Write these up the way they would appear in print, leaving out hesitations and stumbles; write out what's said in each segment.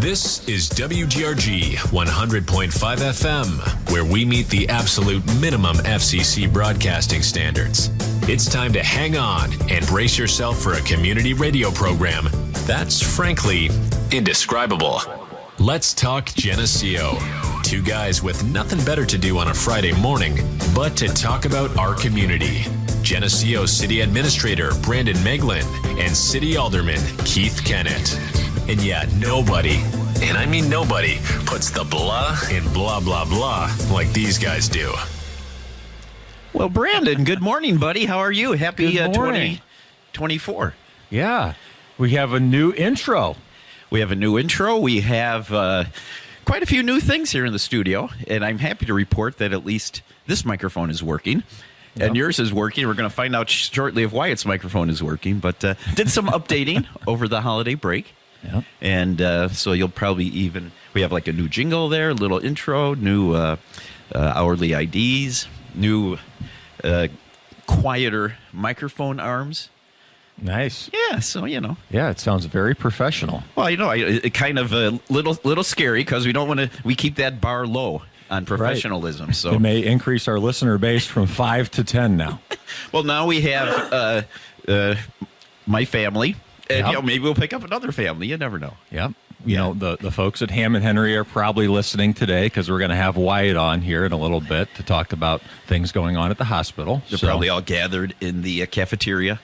This is WGRG 100.5 FM, where we meet the absolute minimum FCC broadcasting standards. It's time to hang on and brace yourself for a community radio program that's frankly indescribable. Let's talk Geneseo. Two guys with nothing better to do on a Friday morning but to talk about our community. Geneseo City Administrator Brandon Meglin and City Alderman Keith Kennett. And yet nobody, and I mean nobody, puts the blah in blah, blah, blah like these guys do. Well, Brandon, good morning, buddy. How are you? Happy 2024. Yeah, we have a new intro. We have a new intro. We have quite a few new things here in the studio, and I'm happy to report that at least this microphone is working. And yours is working. We're going to find out shortly if Wyatt's microphone is working. But did some updating over the holiday break. Yep. And so you'll probably we have like a new jingle there, a little intro, new hourly IDs, new quieter microphone arms. Nice. Yeah, so, Yeah, it sounds very professional. Well, it kind of a little scary because we keep that bar low on professionalism. Right. So it may increase our listener base from 5 to 10 now. Well, now we have my family. And maybe we'll pick up another family. You never know. Yep. You know, the folks at Ham and Henry are probably listening today because we're going to have Wyatt on here in a little bit to talk about things going on at the hospital. They're probably all gathered in the cafeteria,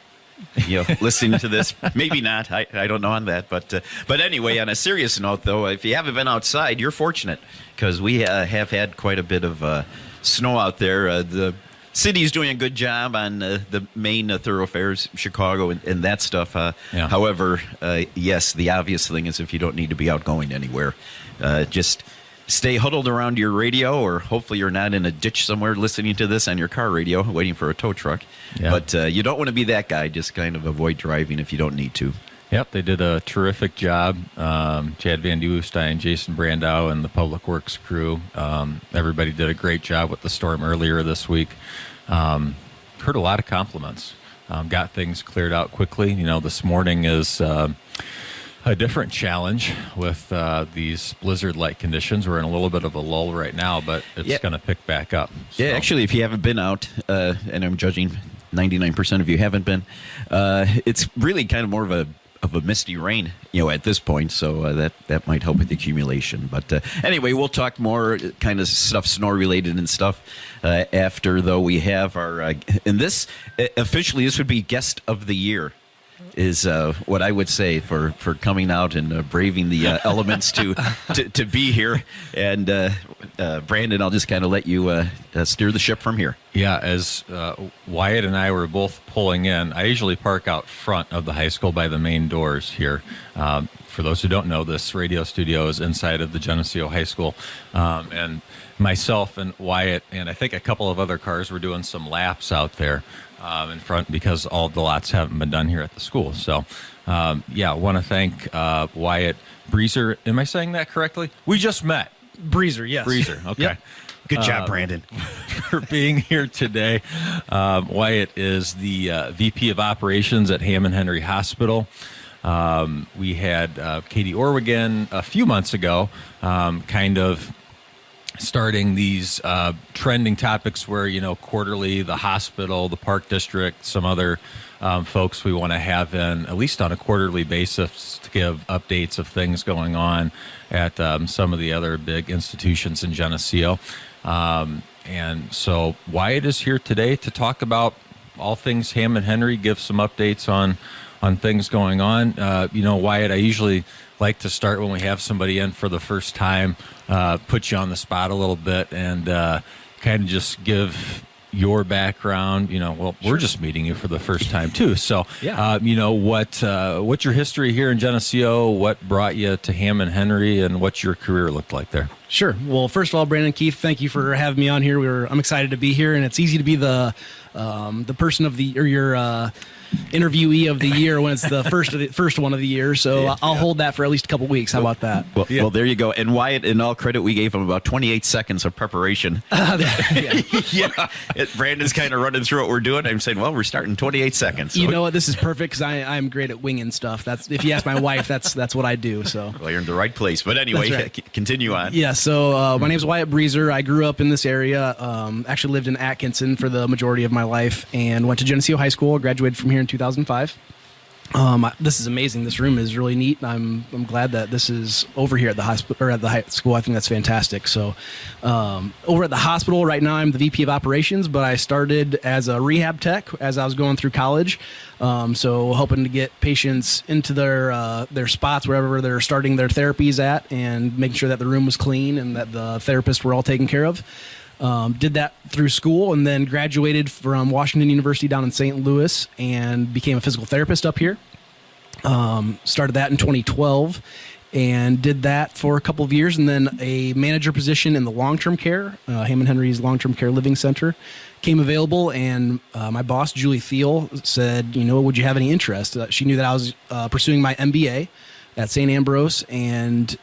listening to this. Maybe not. I don't know on that. But anyway, on a serious note, though, if you haven't been outside, you're fortunate because we have had quite a bit of snow out there. The city's doing a good job on the main thoroughfares, Chicago, and that stuff. However, yes, the obvious thing is if you don't need to be out going anywhere, just stay huddled around your radio, or hopefully you're not in a ditch somewhere listening to this on your car radio, waiting for a tow truck. Yeah. But you don't want to be that guy. Just kind of avoid driving if you don't need to. Yep, they did a terrific job. Chad Van Duestein, Jason Brandow, and the Public Works crew. Everybody did a great job with the storm earlier this week. Heard a lot of compliments. Got things cleared out quickly. This morning is a different challenge with these blizzard-like conditions. We're in a little bit of a lull right now, but it's going to pick back up. So. Yeah, actually, if you haven't been out, and I'm judging 99% of you haven't been, it's really kind of more of a misty rain, at this point, so that might help with the accumulation. But anyway, we'll talk more kind of stuff, snow-related and stuff, after, though, we have our, and this, officially, this would be Guest of the Year, is what I would say for coming out and braving the elements to be here. And Brandon, I'll just kind of let you steer the ship from here. Yeah, as Wyatt and I were both pulling in, I usually park out front of the high school by the main doors here. For those who don't know, this radio studio is inside of the Geneseo High School. And myself and Wyatt and I think a couple of other cars were doing some laps out there in front because all the lots haven't been done here at the school. So, I want to thank Wyatt Breezer. Am I saying that correctly? We just met. Breezer, yes. Breezer, okay. Yep. Good job, Brandon. For being here today. Wyatt is the VP of Operations at Ham and Henry Hospital. We had Katie Orwigan a few months ago, kind of starting these trending topics where, quarterly, the hospital, the Park District, some other folks we want to have in, at least on a quarterly basis, to give updates of things going on at some of the other big institutions in Geneseo. And so Wyatt is here today to talk about all things Ham and Henry, give some updates on things going on. Wyatt, I usually like to start when we have somebody in for the first time, put you on the spot a little bit and kind of just give your background. We're just meeting you for the first time too. So, what's your history here in Geneseo? What brought you to Ham and Henry, and what's your career looked like there? Sure. Well, first of all, Brandon, Keith, thank you for having me on here. I'm excited to be here, and it's easy to be the person of the, or your interviewee of the year when it's the first one of the year. So I'll hold that for at least a couple weeks. How about that? Well, there you go. And Wyatt, in all credit, we gave him about 28 seconds of preparation. Brandon's kind of running through what we're doing. I'm saying, well, we're starting 28 seconds. You know what? This is perfect because I'm great at winging stuff. That's if you ask my wife, that's what I do. So well, you're in the right place. But anyway, right. Continue on. Yeah. So my name's Wyatt Breezer. I grew up in this area. Actually lived in Atkinson for the majority of my life, and went to Geneseo High School. Graduated from here in 2005. This is amazing. This room is really neat. I'm glad that this is over here at the hospital or at the high school. I think that's fantastic. So, over at the hospital right now, I'm the VP of operations, but I started as a rehab tech as I was going through college. So hoping to get patients into their spots wherever they're starting their therapies at, and making sure that the room was clean and that the therapists were all taken care of. Did that through school, and then graduated from Washington University down in St. Louis and became a physical therapist up here. Started that in 2012 and did that for a couple of years, and then a manager position in the long-term care, Hammond Henry's Long-Term Care Living Center came available, and my boss, Julie Thiel, said, would you have any interest? She knew that I was pursuing my MBA at St. Ambrose, and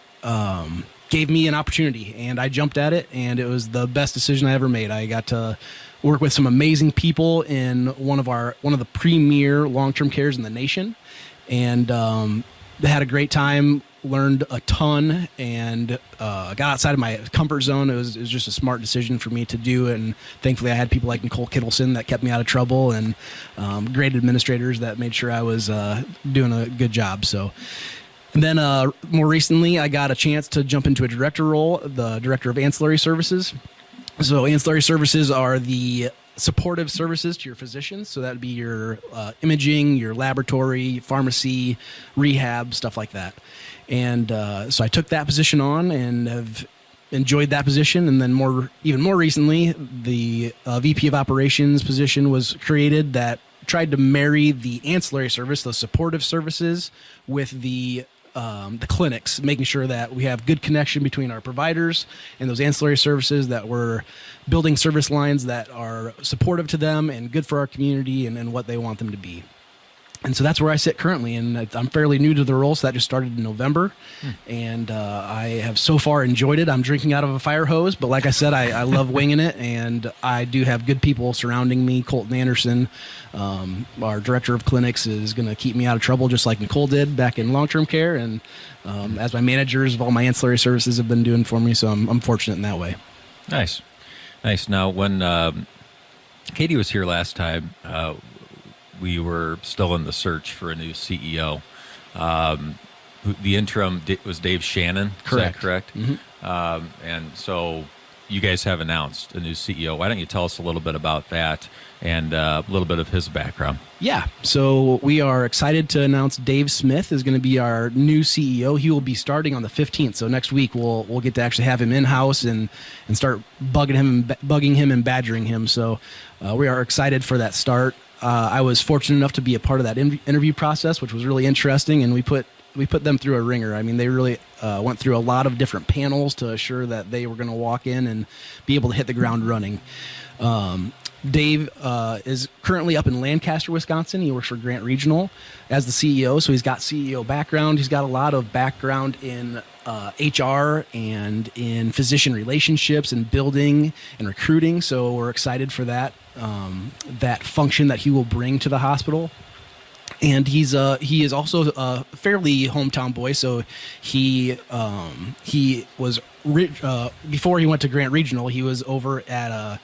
gave me an opportunity, and I jumped at it, and it was the best decision I ever made. I got to work with some amazing people in one of the premier long-term cares in the nation, and had a great time, learned a ton, and got outside of my comfort zone. It was just a smart decision for me to do, and thankfully I had people like Nicole Kittleson that kept me out of trouble, and great administrators that made sure I was doing a good job. So. And then more recently, I got a chance to jump into a director role, the director of ancillary services. So ancillary services are the supportive services to your physicians. So that would be your imaging, your laboratory, pharmacy, rehab, stuff like that. And so I took that position on and have enjoyed that position. And then even more recently, the VP of operations position was created that tried to marry the ancillary service, the supportive services, with the clinics, making sure that we have good connection between our providers and those ancillary services, that we're building service lines that are supportive to them and good for our community and what they want them to be. And so that's where I sit currently, and I'm fairly new to the role, so that just started in November, and I have so far enjoyed it. I'm drinking out of a fire hose, but like I said, I love winging it, and I do have good people surrounding me. Colton Anderson, our director of clinics, is going to keep me out of trouble, just like Nicole did back in long-term care, and as my managers of all my ancillary services have been doing for me, so I'm fortunate in that way. Nice. Now, when Katie was here last time, we were still in the search for a new CEO. The interim was Dave Shannon. Correct. Is that correct? Mm-hmm. And so you guys have announced a new CEO. Why don't you tell us a little bit about that and a little bit of his background? Yeah. So we are excited to announce Dave Smith is going to be our new CEO. He will be starting on the 15th. So next week we'll get to actually have him in-house and start bugging him and badgering him. So we are excited for that start. I was fortunate enough to be a part of that interview process, which was really interesting, and we put them through a ringer. I mean, they really went through a lot of different panels to assure that they were going to walk in and be able to hit the ground running. Dave is currently up in Lancaster, Wisconsin. He works for Grant Regional as the CEO, so he's got CEO background. He's got a lot of background in HR and in physician relationships and building and recruiting, so we're excited for that function that he will bring to the hospital. And he is also a fairly hometown boy, so he was before he went to Grant Regional, he was over at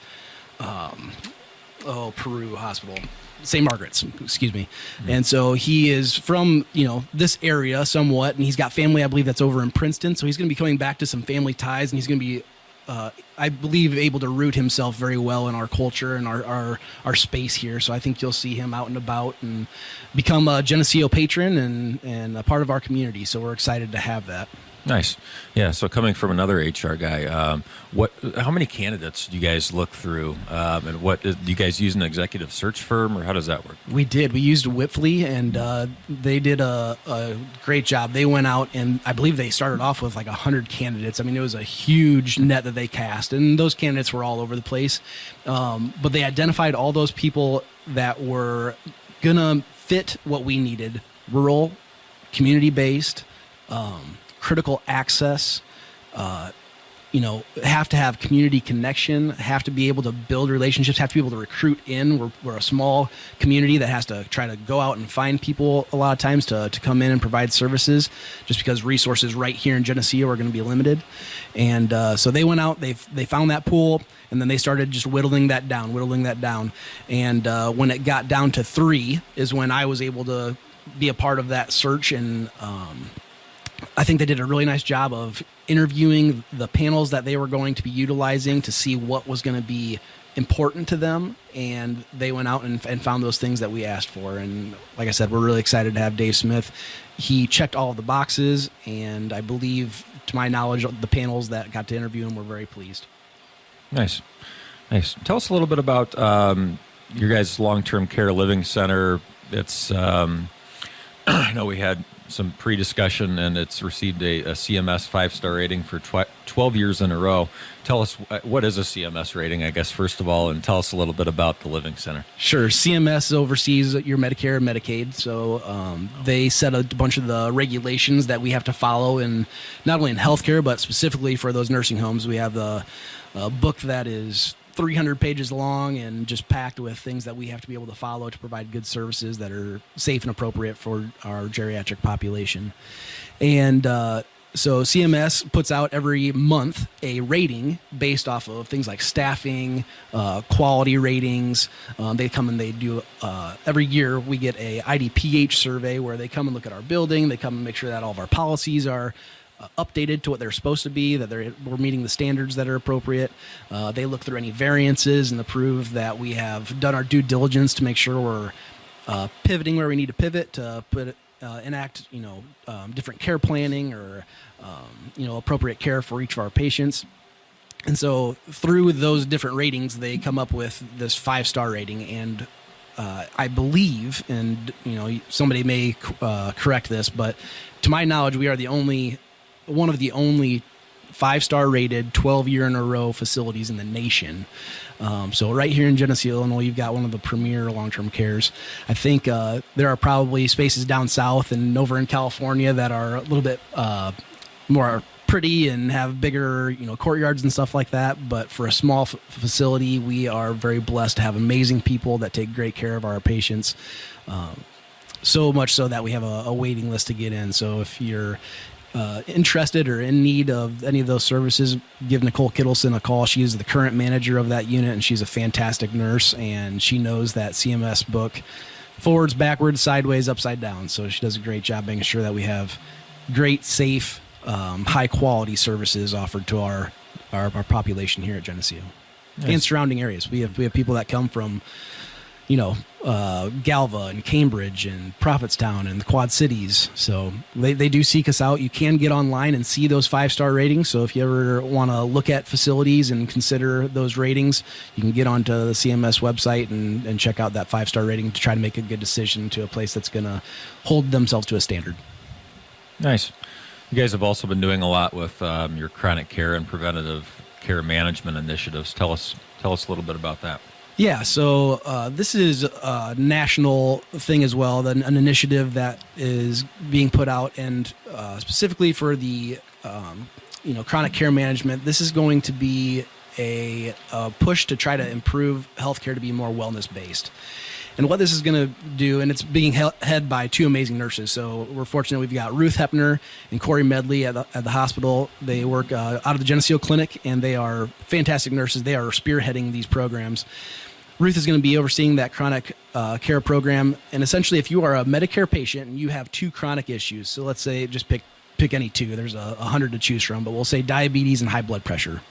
Peru Hospital, St. Margaret's, excuse me. Mm-hmm. And so he is from, this area somewhat, and he's got family, I believe, that's over in Princeton. So he's going to be coming back to some family ties, and he's going to be, I believe, able to root himself very well in our culture and our space here. So I think you'll see him out and about and become a Geneseo patron and a part of our community. So we're excited to have that. Nice. Yeah, so coming from another HR guy, how many candidates do you guys look through? And do you guys use an executive search firm, or how does that work? We did. We used Whipley, and they did a great job. They went out, and I believe they started off with like 100 candidates. I mean, it was a huge net that they cast, and those candidates were all over the place. But they identified all those people that were going to fit what we needed: rural, community-based, critical access. Have to have community connection, have to be able to build relationships, have to be able to recruit in. We're a small community that has to try to go out and find people a lot of times to come in and provide services, just because resources right here in Geneseo are going to be limited. And so they went out, they found that pool, and then they started just whittling that down. And when it got down to 3 is when I was able to be a part of that search. And I think they did a really nice job of interviewing the panels that they were going to be utilizing to see what was going to be important to them. And they went out and found those things that we asked for. And like I said, we're really excited to have Dave Smith. He checked all of the boxes, and I believe, to my knowledge, the panels that got to interview him were very pleased. Nice. Tell us a little bit about your guys' long-term care living center. It's I know we had some pre-discussion, and it's received a CMS 5-star rating for 12 years in a row. Tell us, what is a CMS rating, I guess, first of all, and tell us a little bit about the Living Center. Sure. CMS oversees your Medicare and Medicaid, so they set a bunch of the regulations that we have to follow, in not only in healthcare, but specifically for those nursing homes. We have the book that is 300 pages long and just packed with things that we have to be able to follow to provide good services that are safe and appropriate for our geriatric population. And so CMS puts out every month a rating based off of things like staffing, quality ratings. They come and they do, every year we get a IDPH survey where they come and look at our building. They come and make sure that all of our policies are updated to what they're supposed to be, that we're meeting the standards that are appropriate. They look through any variances and to prove that we have done our due diligence to make sure we're pivoting where we need to pivot, to enact different care planning or appropriate care for each of our patients. And so through those different ratings, they come up with this 5-star rating. And I believe, and somebody may correct this, but to my knowledge, we are one of the only 5-star rated 12-year in a row facilities in the nation. So right here in Geneseo, Illinois, you've got one of the premier long-term cares. I think there are probably spaces down south and over in California that are a little bit more pretty and have bigger, courtyards and stuff like that. But for a small facility, we are very blessed to have amazing people that take great care of our patients. So much so that we have a waiting list to get in. So if you're interested or in need of any of those services, give Nicole Kittleson a call. She is the current manager of that unit, and she's a fantastic nurse, and she knows that CMS book forwards, backwards, sideways, upside down. So she does a great job making sure that we have great, safe, high-quality services offered to our population here at Geneseo. Nice. And surrounding areas. We have people that come from Galva and Cambridge and Prophetstown and the Quad Cities. So they do seek us out. You can get online and see those 5-star ratings. So if you ever want to look at facilities and consider those ratings, you can get onto the CMS website and check out that 5-star rating to try to make a good decision to a place that's going to hold themselves to a standard. Nice. You guys have also been doing a lot with your chronic care and preventative care management initiatives. Tell us a little bit about that. Yeah, so this is a national thing as well, an initiative that is being put out, and specifically for the chronic care management. This is going to be a push to try to improve healthcare to be more wellness based. And what this is going to do, and it's being head by 2 amazing nurses. So we're fortunate we've got Ruth Hepner and Corey Medley at the hospital. They work out of the Geneseo Clinic, and they are fantastic nurses. They are spearheading these programs. Ruth is going to be overseeing that chronic care program. And essentially, if you are a Medicare patient and you have 2 chronic issues, so let's say just pick any 2. There's 100 to choose from, but we'll say diabetes and high blood pressure.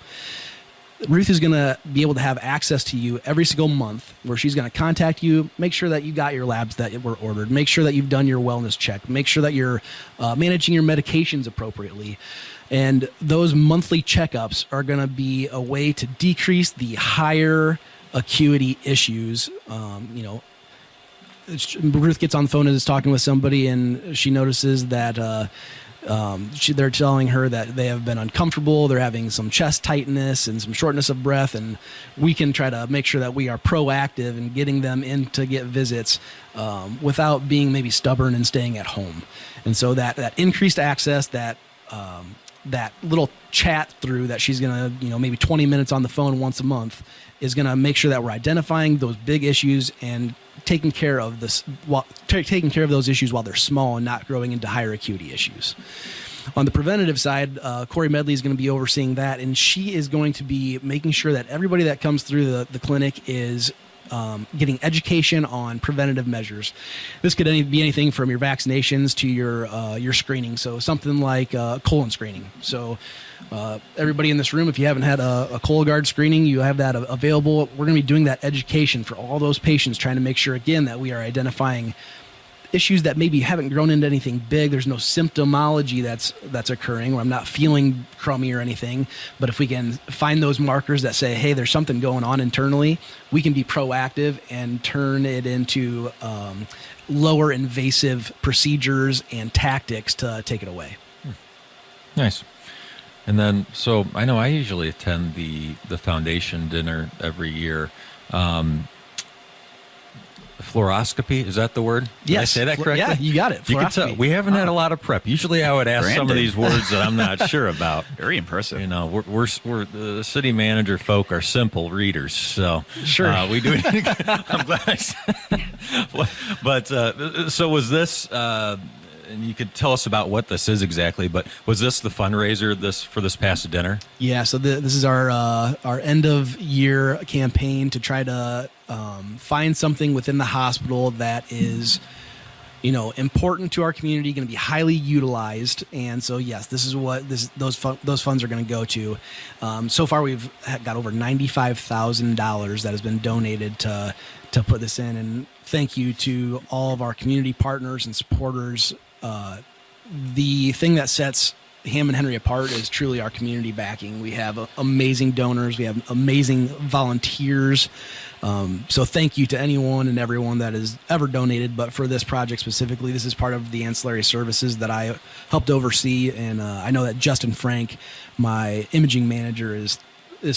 Ruth is going to be able to have access to you every single month, where she's going to contact you, make sure that you got your labs that were ordered, make sure that you've done your wellness check, make sure that you're managing your medications appropriately. And those monthly checkups are going to be a way to decrease the higher acuity issues. Ruth gets on the phone and is talking with somebody, and she notices that They're telling her that they have been uncomfortable. They're having some chest tightness and some shortness of breath, and we can try to make sure that we are proactive in getting them in to get visits without being maybe stubborn and staying at home. And so that increased access, that little chat through that she's going to, maybe 20 minutes on the phone once a month is going to make sure that we're identifying those big issues and taking care of those issues while they're small and not growing into higher acuity issues. On the preventative side, Corey Medley is going to be overseeing that, and she is going to be making sure that everybody that comes through the clinic is getting education on preventative measures. This could be anything from your vaccinations to your screening. So something like colon screening. So everybody in this room, if you haven't had a Cologuard screening, you have that available. We're going to be doing that education for all those patients, trying to make sure, again, that we are identifying issues that maybe haven't grown into anything big. There's no symptomology that's occurring, or I'm not feeling crummy or anything. But if we can find those markers that say, hey, there's something going on internally, we can be proactive and turn it into lower invasive procedures and tactics to take it away. Nice. And then, so I know I usually attend the foundation dinner every year. Fluoroscopy, is that the word? Did Yes. I say that correctly? Yeah, you got it. You can tell, we haven't had a lot of prep. Usually I would ask some of Brandon. these words that I'm not sure about. Very impressive. We're the city manager folk are simple readers, so Sure. we do. I'm glad I said. But so was this? And you could tell us about what this is exactly. But was this the fundraiser for this past dinner? Yeah, so this is our end of year campaign to try to find something within the hospital that is, important to our community, going to be highly utilized. And so, yes, this is what those funds are going to go to. So far, we've got over $95,000 that has been donated to put this in. And thank you to all of our community partners and supporters. The thing that sets Hammond Henry apart is truly our community backing. We have amazing donors. We have amazing volunteers. So thank you to anyone and everyone that has ever donated. But for this project specifically, this is part of the ancillary services that I helped oversee. And I know that Justin Frank, my imaging manager, is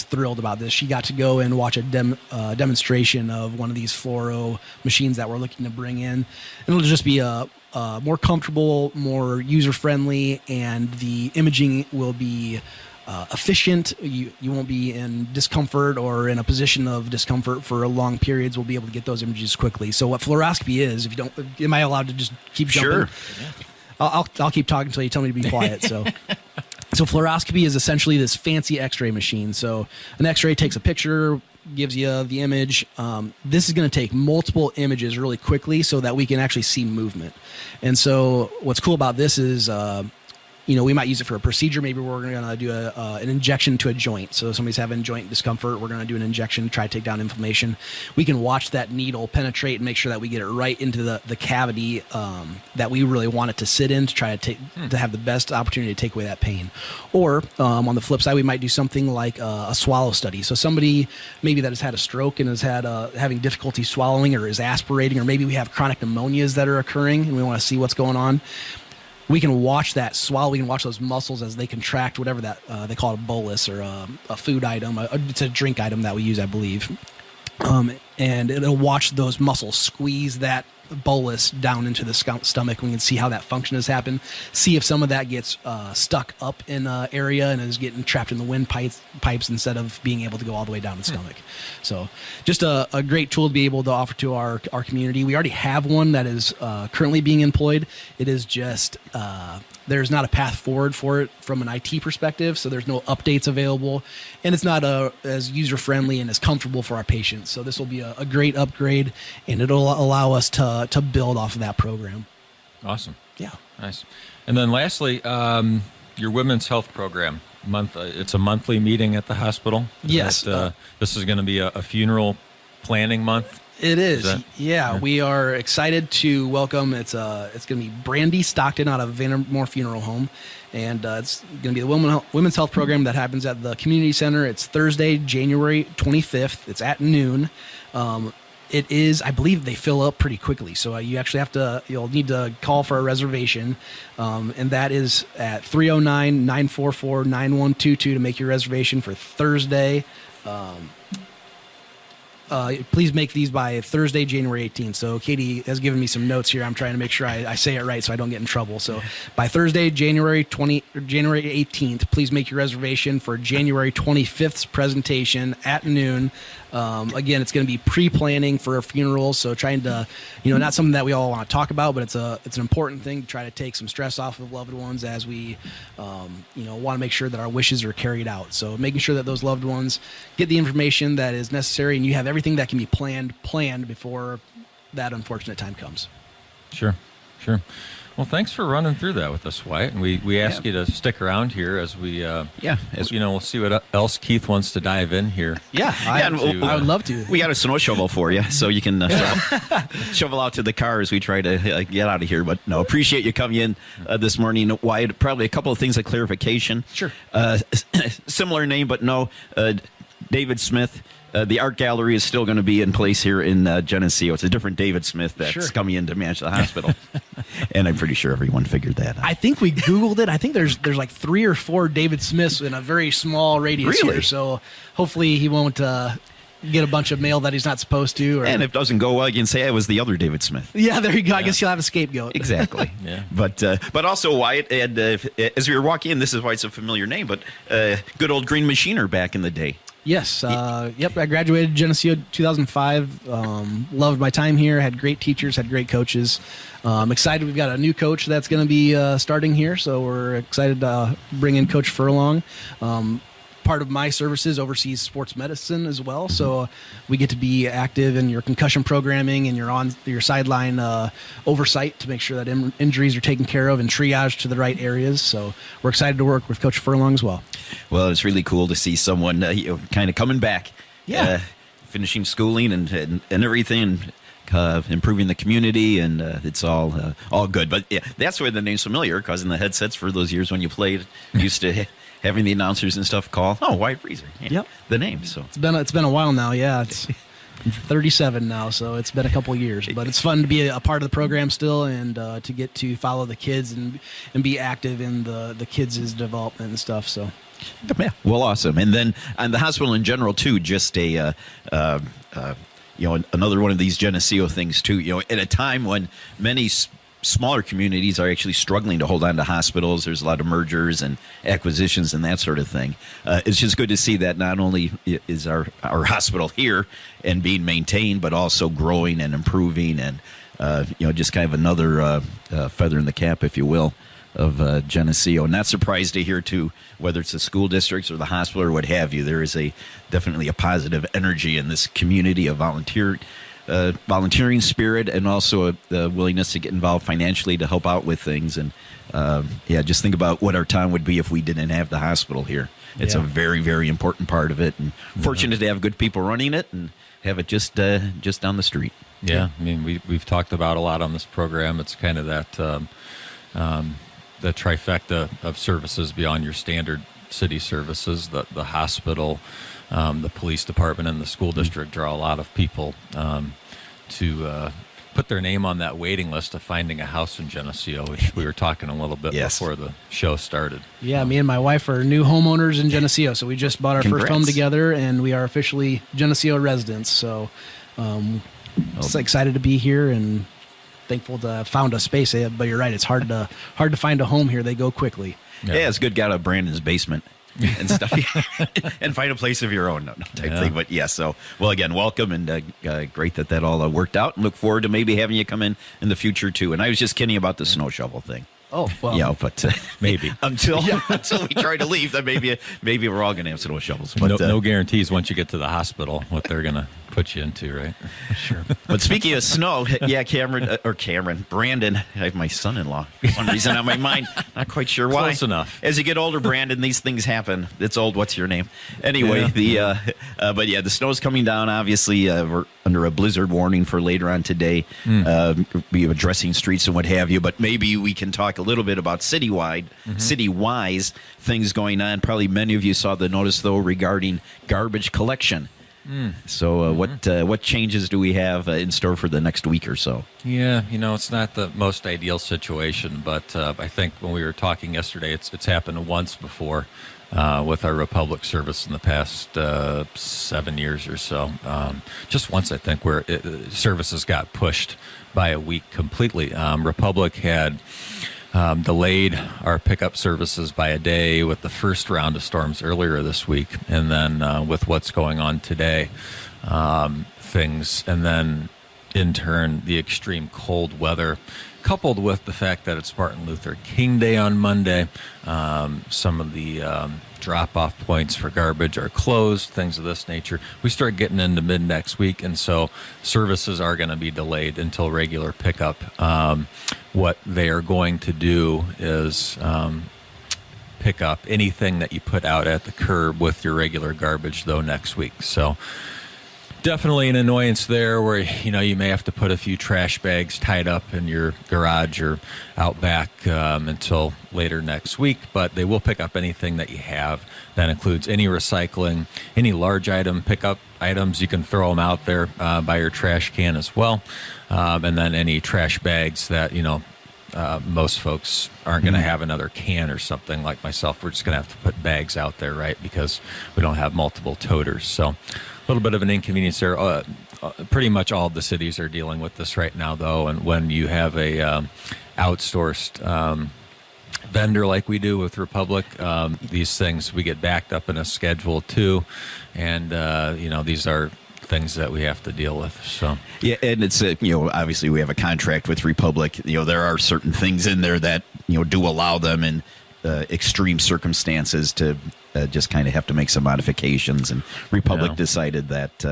thrilled about this. She got to go and watch a demonstration of one of these fluoro machines that we're looking to bring in. And it'll just be more comfortable, more user-friendly, and the imaging will be efficient. You won't be in discomfort or in a position of discomfort for long periods. We'll be able to get those images quickly. So what fluoroscopy is, if you don't, am I allowed to just keep jumping? Sure. I'll keep talking until you tell me to be quiet. So fluoroscopy is essentially this fancy x-ray machine. So an x-ray takes a picture, gives you the image. This is going to take multiple images really quickly so that we can actually see movement. And so what's cool about this is, we might use it for a procedure. Maybe we're going to do an injection to a joint. So somebody's having joint discomfort. We're going to do an injection to try to take down inflammation. We can watch that needle penetrate and make sure that we get it right into the cavity that we really want it to sit in to try to to have the best opportunity to take away that pain. Or on the flip side, we might do something like a swallow study. So somebody maybe that has had a stroke and has had having difficulty swallowing or is aspirating, or maybe we have chronic pneumonias that are occurring and we want to see what's going on. We can watch that swallow. We can watch those muscles as they contract, whatever that they call it, a bolus or a food item. It's a drink item that we use, I believe. And it'll watch those muscles squeeze that bolus down into the stomach. We can see how that function has happened. See if some of that gets stuck up in an area and is getting trapped in the windpipes instead of being able to go all the way down the stomach. So just a great tool to be able to offer to our community. We already have one that is currently being employed. It is just there's not a path forward for it from an IT perspective, so there's no updates available, and it's not as user-friendly and as comfortable for our patients. So this will be a great upgrade, and it'll allow us to build off of that program. Awesome. Yeah. Nice. And then lastly, your women's health program. It's a monthly meeting at the hospital. Yes. This is going to be a funeral planning month. It is. Yeah. We are excited to welcome. It's going to be Brandy Stockton out of Vandermoor Funeral Home, and it's going to be the women's health program that happens at the community center. It's Thursday, January 25th. It's at noon. It is, I believe they fill up pretty quickly. So you actually you'll need to call for a reservation. And that is at 309-944-9122 to make your reservation for Thursday. Please make these by Thursday, January 18th. So Katie has given me some notes here. I'm trying to make sure I say it right so I don't get in trouble. So by Thursday, January 18th, please make your reservation for January 25th's presentation at noon. Again, it's going to be pre-planning for a funeral, so trying to, not something that we all want to talk about, but it's an important thing to try to take some stress off of loved ones as we, want to make sure that our wishes are carried out. So making sure that those loved ones get the information that is necessary, and you have everything that can be planned before that unfortunate time comes. Sure. Well, thanks for running through that with us, Wyatt. And we ask you to stick around here as we, we'll see what else Keith wants to dive in here. Yeah, I would love to. We got a snow shovel for you, so you can shovel out to the car as we try to get out of here. But no, appreciate you coming in this morning, Wyatt. Probably a couple of things of clarification. Sure. Similar name, but no, David Smith. The art gallery is still going to be in place here in Geneseo. It's a different David Smith that's coming in to manage the hospital. And I'm pretty sure everyone figured that out. I think we Googled it. I think there's like 3 or 4 David Smiths in a very small radius here. So hopefully he won't get a bunch of mail that he's not supposed to. And if it doesn't go well, you can say I was the other David Smith. Yeah, there you go. I guess you'll have a scapegoat. Exactly. Yeah. But also Wyatt, and as we were walking in, this is why it's a familiar name, but good old Green Machiner back in the day. Yes. Yep. I graduated Geneseo 2005. Loved my time here. Had great teachers. Had great coaches. Excited. We've got a new coach that's going to be starting here, so we're excited to bring in Coach Furlong. Part of my services oversees sports medicine as well, so we get to be active in your concussion programming and your sideline oversight to make sure that injuries are taken care of and triaged to the right areas. So we're excited to work with Coach Furlong as well. Well, it's really cool to see someone kind of coming back, finishing schooling and everything. Improving the community, and it's all good. But yeah, that's where the name's familiar, because in the headsets for those years when you played, used to having the announcers and stuff call, Wyatt Breezer. Yeah, yep. The name. So it's been a while now. Yeah, I'm 37 now, so it's been a couple of years. But it's fun to be a part of the program still, and to get to follow the kids and be active in the kids' development and stuff. So. Yeah, well, awesome. And then on the hospital in general too, just another one of these Geneseo things too. At a time when many smaller communities are actually struggling to hold on to hospitals, there's a lot of mergers and acquisitions and that sort of thing. It's just good to see that not only is our hospital here and being maintained, but also growing and improving, and just kind of another feather in the cap, if you will, of Geneseo. Not surprised to hear too, whether it's the school districts or the hospital or what have you, there is definitely a positive energy in this community of volunteering spirit, and also the willingness to get involved financially to help out with things. And just think about what our town would be if we didn't have the hospital here. It's a very, very important part of it, and fortunate to have good people running it and have it just down the street. Yeah, I mean, we've talked about a lot on this program. It's kind of that the trifecta of services beyond your standard city services. The hospital, the police department, and the school district draw a lot of people to put their name on that waiting list of finding a house in Geneseo, which we were talking a little bit before the show started. Yeah, me and my wife are new homeowners in Geneseo, so we just bought our first home together, and we are officially Geneseo residents. So just excited to be here and thankful to have found a space. But you're right, it's hard to find a home here. They go quickly. Yeah, it's good. Got a Brandon's basement and stuff, and find a place of your own type thing. But so well, again, welcome, and great that all worked out, and look forward to maybe having you come in the future too. And I was just kidding about the snow shovel thing. Oh, well. But maybe until we try to leave, then maybe we're all going to have snow shovels. But no guarantees once you get to the hospital what they're going to put you into, right? Sure. But speaking of snow, Brandon, I have my son-in-law for some reason on my mind. Not quite sure why. Close enough. As you get older, Brandon, these things happen. It's old. What's your name? Anyway, the snow's coming down. Obviously, we're under a blizzard warning for later on today. Be addressing streets and what have you. But maybe we can talk a little bit about city-wise things going on. Probably many of you saw the notice, though, regarding garbage collection So what changes do we have in store for the next week or so? Yeah, it's not the most ideal situation, but I think when we were talking yesterday, it's happened once before with our Republic service in the past 7 years or so. Just once, I think, where services got pushed by a week completely. Republic had delayed our pickup services by a day with the first round of storms earlier this week, and then with what's going on today, and then in turn the extreme cold weather, coupled with the fact that it's Martin Luther King Day on Monday. Some of the drop-off points for garbage are closed, things of this nature. We start getting into mid-next week, and so services are going to be delayed until regular pickup. What they are going to do is pick up anything that you put out at the curb with your regular garbage, though, next week. So definitely an annoyance there where, you may have to put a few trash bags tied up in your garage or out back until later next week, but they will pick up anything that you have. That includes any recycling, any large item pickup items. You can throw them out there by your trash can as well. And then any trash bags that, most folks aren't going to have another can or something. Like myself, we're just going to have to put bags out there, right? Because we don't have multiple toters. So a little bit of an inconvenience there. Pretty much all of the cities are dealing with this right now, though. And when you have a outsourced vendor like we do with Republic, these things, we get backed up in a schedule too. And, these are things that we have to deal with. So yeah, and it's obviously we have a contract with Republic. There are certain things in there that do allow them in extreme circumstances to just kind of have to make some modifications, and Republic decided that,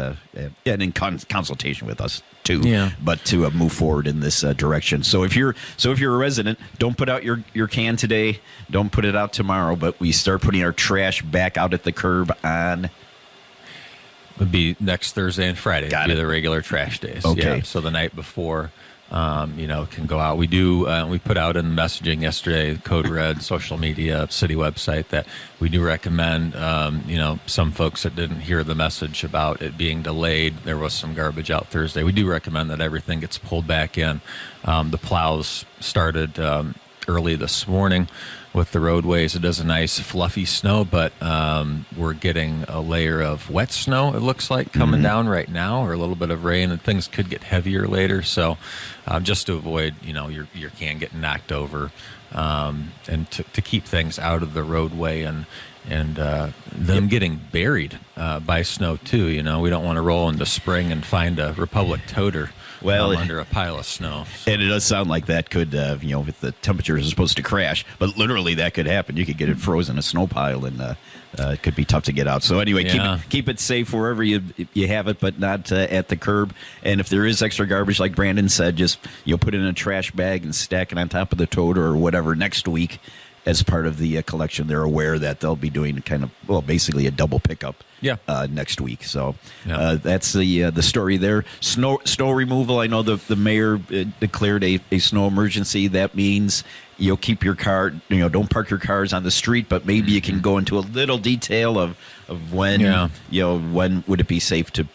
and in consultation with us too, but to move forward in this direction. So if you're a resident, don't put out your can today, don't put it out tomorrow, but we start putting our trash back out at the curb on. Would be next Thursday and Friday. Got Would be it. the regular trash days. Okay. Yeah, so the night before, can go out. We do. We put out in messaging yesterday, Code Red, social media, city website, that we do recommend. Some folks that didn't hear the message about it being delayed. There was some garbage out Thursday. We do recommend that everything gets pulled back in. The plows started early this morning with the roadways. It is a nice fluffy snow, but we're getting a layer of wet snow, it looks like, coming down right now, or a little bit of rain, and things could get heavier later. So just to avoid your can getting knocked over, and to keep things out of the roadway and them getting buried by snow too. We don't want to roll into spring and find a Republic toter under a pile of snow. And it does sound like that could, if the temperatures are supposed to crash, but literally that could happen. You could get it frozen in a snow pile, and it could be tough to get out. So anyway, keep it safe wherever you have it, but not at the curb. And if there is extra garbage, like Brandon said, just put it in a trash bag and stack it on top of the toter or whatever next week. As part of the collection, they're aware that they'll be doing basically a double pickup next week. So that's the story there. Snow removal. I know the mayor declared a snow emergency. That means keep your car, don't park your cars on the street, but maybe you can go into a little detail of when, when would it be safe to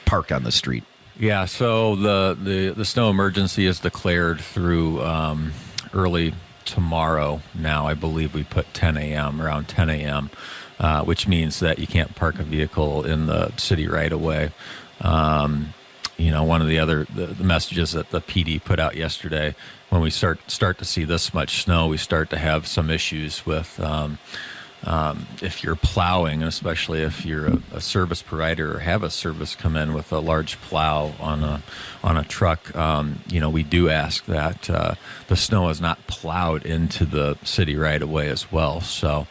park on the street. Yeah, so the snow emergency is declared through early tomorrow. Now I believe we put around 10 a.m., which means that you can't park a vehicle in the city right away. One of the messages that the PD put out yesterday, when we start to see this much snow, we start to have some issues with if you're plowing, and especially if you're a service provider or have a service come in with a large plow on a truck. We do ask that the snow is not plowed into the city right away as well. So,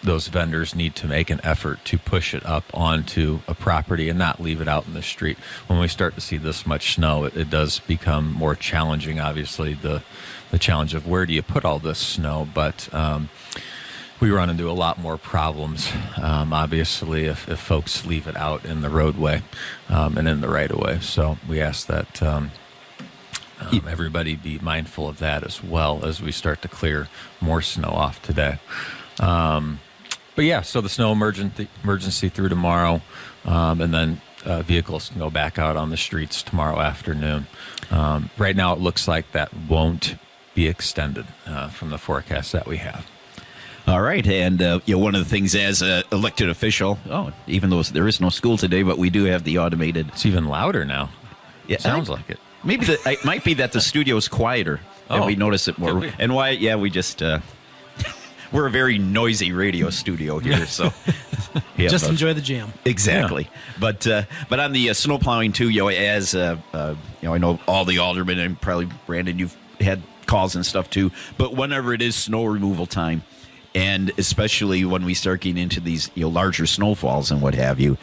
those vendors need to make an effort to push it up onto a property and not leave it out in the street. When we start to see this much snow, it does become more challenging, obviously, the challenge of where do you put all this snow. But we run into a lot more problems, obviously, if folks leave it out in the roadway and in the right-of-way. So we ask that everybody be mindful of that as well as we start to clear more snow off today. But yeah, so the snow emergency through tomorrow, and then vehicles can go back out on the streets tomorrow afternoon. Right now, it looks like that won't be extended from the forecast that we have. All right, and one of the things as an elected official, even though there is no school today, but we do have the automated. It's even louder now. Yeah, Sounds like it. Maybe it might be that the studio's quieter, and we notice it more. And why? Yeah, we just we're a very noisy radio studio here, so Just enjoy the jam. Exactly. Yeah. But on the snow plowing too, as I know all the aldermen and probably Brandon, you've had calls and stuff too. But whenever it is snow removal time, and especially when we start getting into these larger snowfalls and what have you.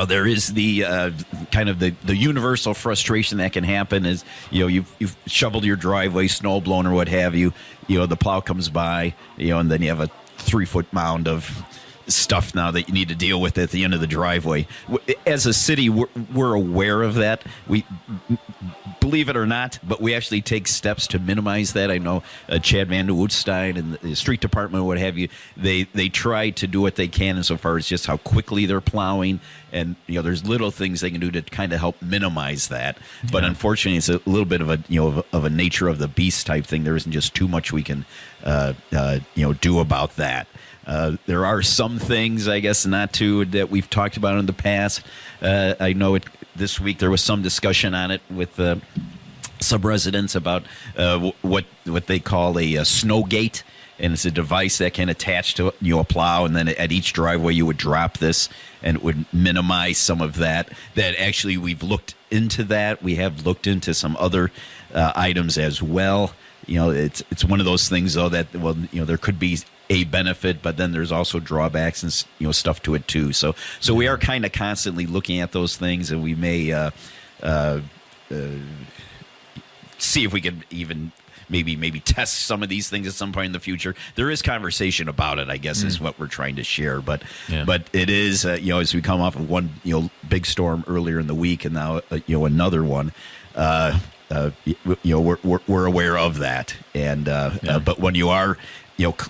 There is the kind of the universal frustration that can happen is, you've shoveled your driveway, snow blown or what have you, the plow comes by, and then you have a 3-foot mound of stuff now that you need to deal with at the end of the driveway. As a city, we're aware of that. We believe it or not, but we actually take steps to minimize that. I know Chad Van de Woodstein and the street department, what have you, they try to do what they can insofar as just how quickly they're plowing. And, there's little things they can do to kind of help minimize that. But unfortunately, it's a little bit of a nature of the beast type thing. There isn't just too much we can, do about that. There are some things, I guess, that we've talked about in the past. I know this week there was some discussion on it with some residents about what they call a snow gate, and it's a device that can attach to a plow, and then at each driveway you would drop this, and it would minimize some of that. That actually we've looked into that. We have looked into some other items as well. It's one of those things though that there could be a benefit, but then there's also drawbacks and stuff to it too. So we are kind of constantly looking at those things, and we may see if we can even maybe test some of these things at some point in the future. There is conversation about it, I guess, is what we're trying to share. But it is as we come off of one big storm earlier in the week, and now another one. We're aware of that, and but when you are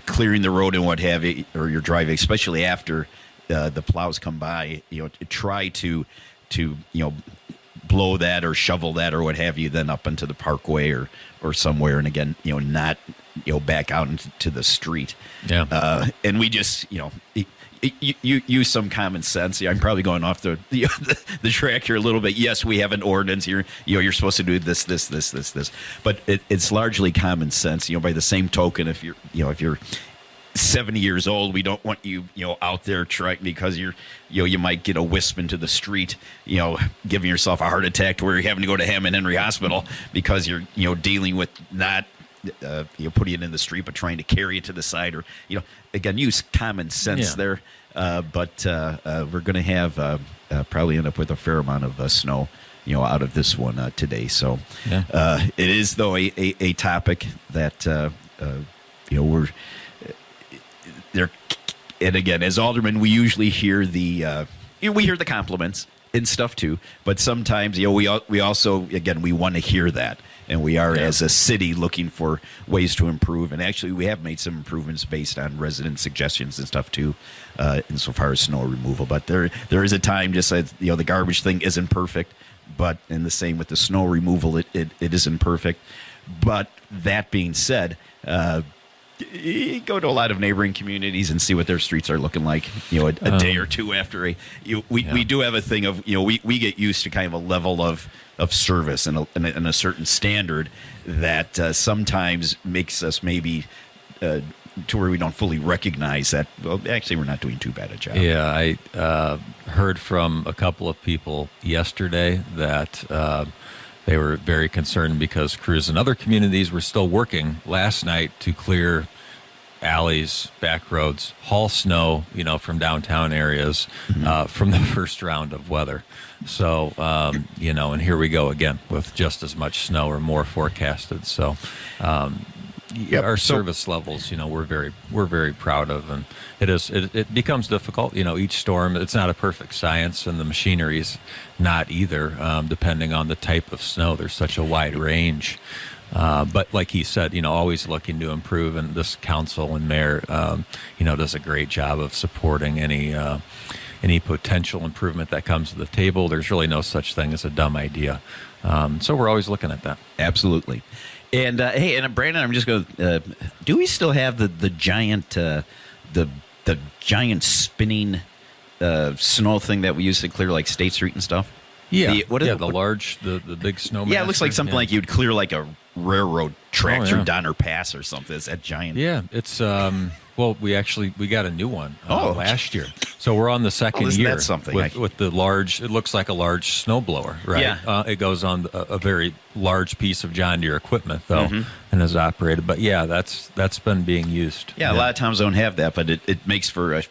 clearing the road and what have you, or you're driving, especially after the plows come by, try to blow that or shovel that or what have you, then up into the parkway or somewhere, and again, not back out into the street. And we just you use some common sense. I'm probably going off the track here a little bit. Yes, we have an ordinance here. You're supposed to do this, but it's largely common sense. By the same token, if you're 70 years old, we don't want you out there trying, because you might get a wisp into the street, giving yourself a heart attack to where you're having to go to Hammond Henry Hospital because you're dealing with not. Putting it in the street, but trying to carry it to the side, or again, use common sense there. But we're going to have probably end up with a fair amount of snow, out of this one today. So it is though a topic that we're there. And again, as aldermen, we usually hear the compliments and stuff too, but sometimes we also again we want to hear that. And we are, as a city, looking for ways to improve. And actually, we have made some improvements based on resident suggestions and stuff, too, insofar as snow removal. But there is a time, just as, the garbage thing isn't perfect. But in the same with the snow removal, it isn't perfect. But that being said, you go to a lot of neighboring communities and see what their streets are looking like, a day or two after we do have a thing of, we get used to kind of a level of service and a certain standard that sometimes makes us maybe to where we don't fully recognize that, well, actually we're not doing too bad a job. Yeah, I heard from a couple of people yesterday that they were very concerned because crews in other communities were still working last night to clear alleys, back roads, haul snow, from downtown areas from the first round of weather. So, and here we go again with just as much snow or more forecasted. So, our service levels, we're very proud of, and it becomes difficult. Each storm, it's not a perfect science, and the machinery's not either, depending on the type of snow. There's such a wide range. But like he said, always looking to improve, and this council and mayor, does a great job of supporting any potential improvement that comes to the table. There's really no such thing as a dumb idea. So we're always looking at that. Absolutely. And hey, and Brandon, I'm just going. Do we still have the giant the giant spinning snow thing that we used to clear like State Street and stuff? Yeah, the big snow. Yeah, it looks like something like you'd clear like a railroad track through yeah. Donner Pass or something. It's that giant. Yeah, it's we got a new one last year, so we're on the second isn't year that something? with the large. It looks like a large snowblower, right? Yeah. It goes on a very large piece of John Deere equipment though, Mm-hmm. and is operated. But yeah, that's been being used. Yeah, a lot of times don't have that, but it makes for a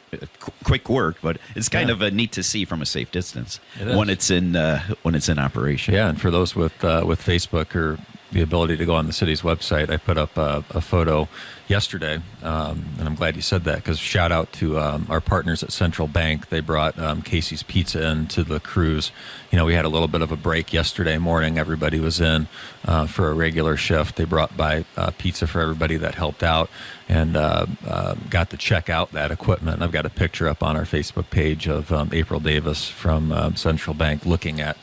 quick work. But it's kind of neat to see from a safe distance It is. when it's in operation. Yeah, and for those with Facebook or the ability to go on the city's website, I put up a photo yesterday, and I'm glad you said that because shout out to our partners at Central Bank. They brought Casey's Pizza in to the cruise. We had a little bit of a break yesterday morning. Everybody was in for a regular shift. They brought by pizza for everybody that helped out and got to check out that equipment. I've got a picture up on our Facebook page of April Davis from Central Bank looking at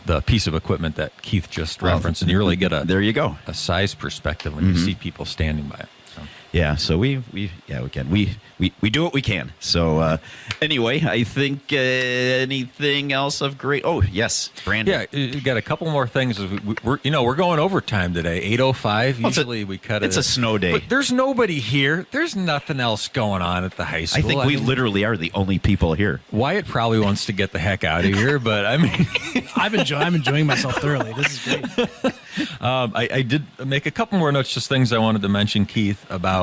the piece of equipment that Keith just referenced, and you really get There you go. a size perspective when you see people standing by it. So. Yeah, so we can we do what we can. So anyway, I think anything else of great. Oh yes, Brandon. Yeah, you got a couple more things. We're going overtime today. 8:05. Usually we cut it. It's a snow day. But there's nobody here. There's nothing else going on at the high I school. think we literally are the only people here. Wyatt probably wants to get the heck out of here, but I mean, I'm enjoying myself thoroughly. This is great. I did make a couple more notes, just things I wanted to mention, Keith, about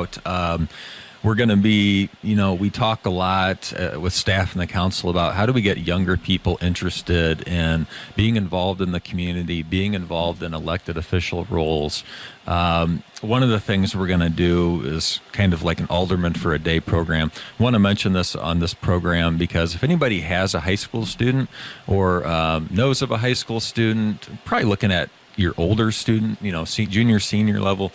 we're going to be, we talk a lot with staff and the council about how do we get younger people interested in being involved in the community, being involved in elected official roles. One of the things we're going to do is kind of like an Alderman for a Day program. I want to mention this on this program because if anybody has a high school student or knows of a high school student, probably looking at your older student, junior, senior level,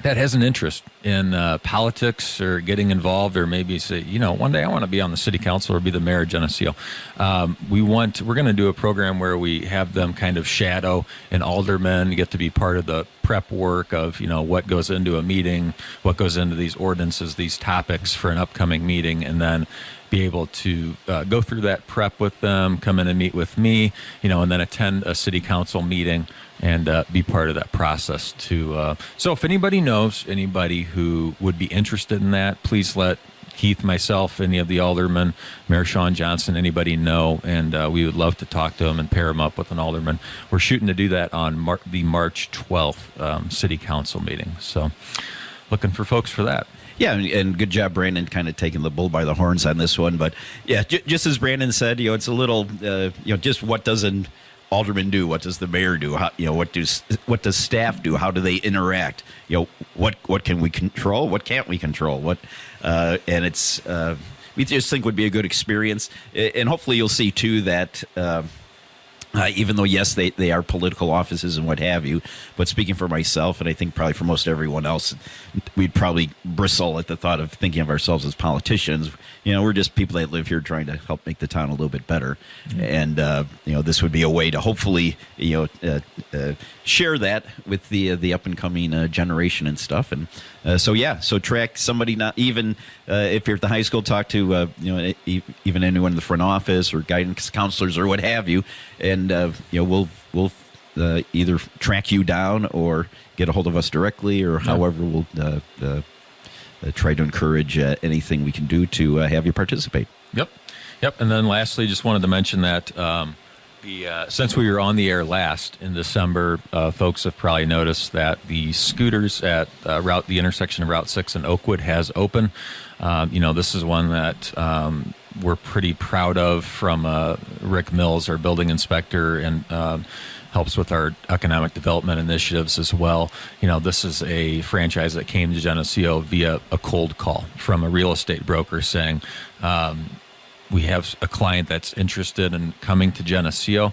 that has an interest in politics or getting involved, or maybe say, one day I want to be on the city council or be the mayor of Geneseo. We're going to do a program where we have them kind of shadow an alderman, get to be part of the prep work of, what goes into a meeting, what goes into these ordinances, these topics for an upcoming meeting, and then be able to go through that prep with them, come in and meet with me, and then attend a city council meeting and be part of that process too. So if anybody knows anybody who would be interested in that, please let Keith, myself, any of the aldermen, Mayor Sean Johnson, anybody know, and we would love to talk to them and pair them up with an alderman. We're shooting to do that on the March 12th city council meeting. So looking for folks for that. Yeah, and good job, Brandon, kind of taking the bull by the horns on this one. But yeah, just as Brandon said, it's a little, just what does an alderman do? What does the mayor do? How, what does staff do? How do they interact? What can we control? What can't we control? And it's we just think would be a good experience, and hopefully you'll see too that. Even though, yes, they are political offices and what have you, but speaking for myself, and I think probably for most everyone else, we'd probably bristle at the thought of thinking of ourselves as politicians. We're just people that live here trying to help make the town a little bit better. Mm-hmm. And, this would be a way to hopefully, share that with the up-and-coming generation and stuff. And so track somebody, not even if you're at the high school, talk to, even anyone in the front office or guidance counselors or what have you. And, we'll either track you down or get a hold of us directly or however we'll try to encourage anything we can do to have you participate. Yep. And then lastly, just wanted to mention that since we were on the air last in December, folks have probably noticed that the scooters at the intersection of Route 6 and Oakwood has open. This is one that we're pretty proud of from Rick Mills, our building inspector, and helps with our economic development initiatives as well. This is a franchise that came to Geneseo via a cold call from a real estate broker saying, we have a client that's interested in coming to Geneseo.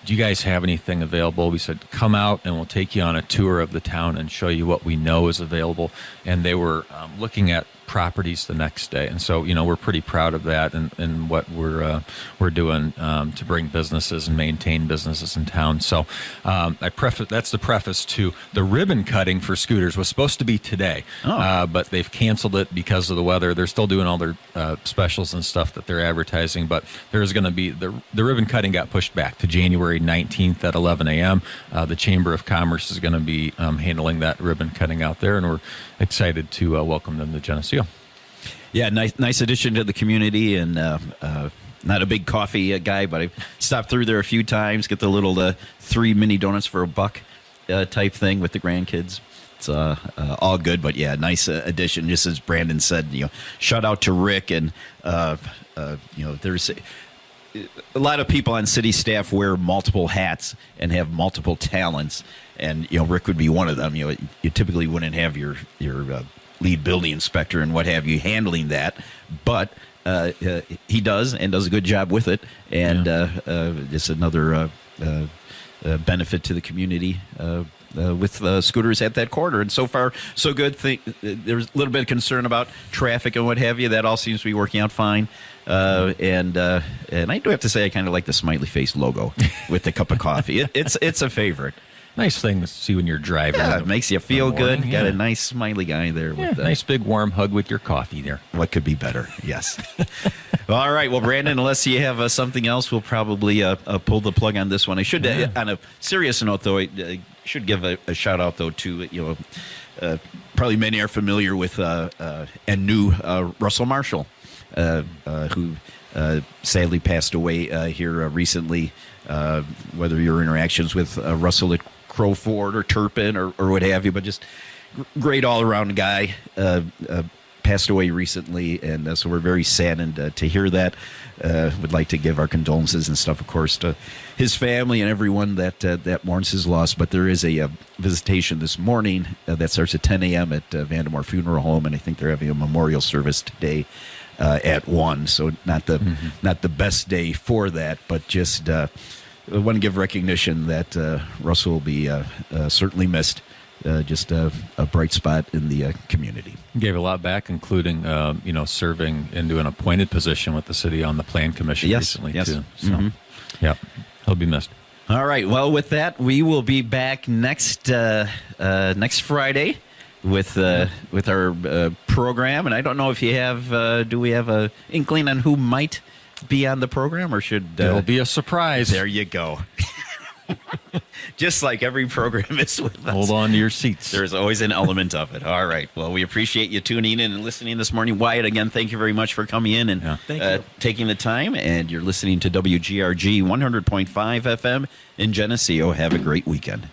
do you guys have anything available? We said, come out and we'll take you on a tour of the town and show you what we know is available. And they were looking at properties the next day. And so, we're pretty proud of that and what we're doing to bring businesses and maintain businesses in town. So that's the preface to the ribbon cutting for scooters was supposed to be today, but they've canceled it because of the weather. They're still doing all their specials and stuff that they're advertising, but there's going to be the ribbon cutting got pushed back to January 19th at 11 a.m. The Chamber of Commerce is going to be handling that ribbon cutting out there, and we're excited to welcome them to Geneseo. Yeah, nice addition to the community, and not a big coffee guy, but I stopped through there a few times, get the little 3 mini donuts for $1 type thing with the grandkids. It's all good, but yeah, nice addition. Just as Brandon said, shout out to Rick, and there's a lot of people on city staff wear multiple hats and have multiple talents, and Rick would be one of them. You typically wouldn't have your lead building inspector and what have you handling that, but he does and does a good job with it, and it's another benefit to the community with scooters at that corner. And so far, so good. There's a little bit of concern about traffic and what have you. That all seems to be working out fine. And I do have to say, I kind of like the smiley face logo with the cup of coffee. It's a favorite. Nice thing to see when you're driving. Yeah, it makes you feel good. Yeah. Got a nice smiley guy there. With nice big warm hug with your coffee there. What could be better? Yes. All right. Well, Brandon, unless you have something else, we'll probably pull the plug on this one. I should, on a serious note, though, I should give a shout out though to probably many are familiar with and knew Russell Marshall, who sadly passed away here recently. Whether your interactions with Russell at Crowford or Turpin or what have you, but just great all-around guy, passed away recently, and so we're very saddened to hear that. Would like to give our condolences and stuff, of course, to his family and everyone that mourns his loss. But there is a visitation this morning that starts at 10 a.m. at Vandemore Funeral Home, and I think they're having a memorial service today at 1. So not the best day for that, but just I want to give recognition that Russell will be certainly missed. Just a bright spot in the community. Gave a lot back, including serving into an appointed position with the city on the Plan Commission recently too. So, yeah, he'll be missed. All right. Well, with that, we will be back next Friday with our program. And I don't know if you have. Do we have a inkling on who might be on the program, or should it'll be a surprise? There you go. Just like every program is with us. Hold on to your seats. There's always an element of it. All right. Well, we appreciate you tuning in and listening this morning. Wyatt, again, thank you very much for coming in and taking the time. And you're listening to WGRG 100.5 FM in Geneseo. Have a great weekend.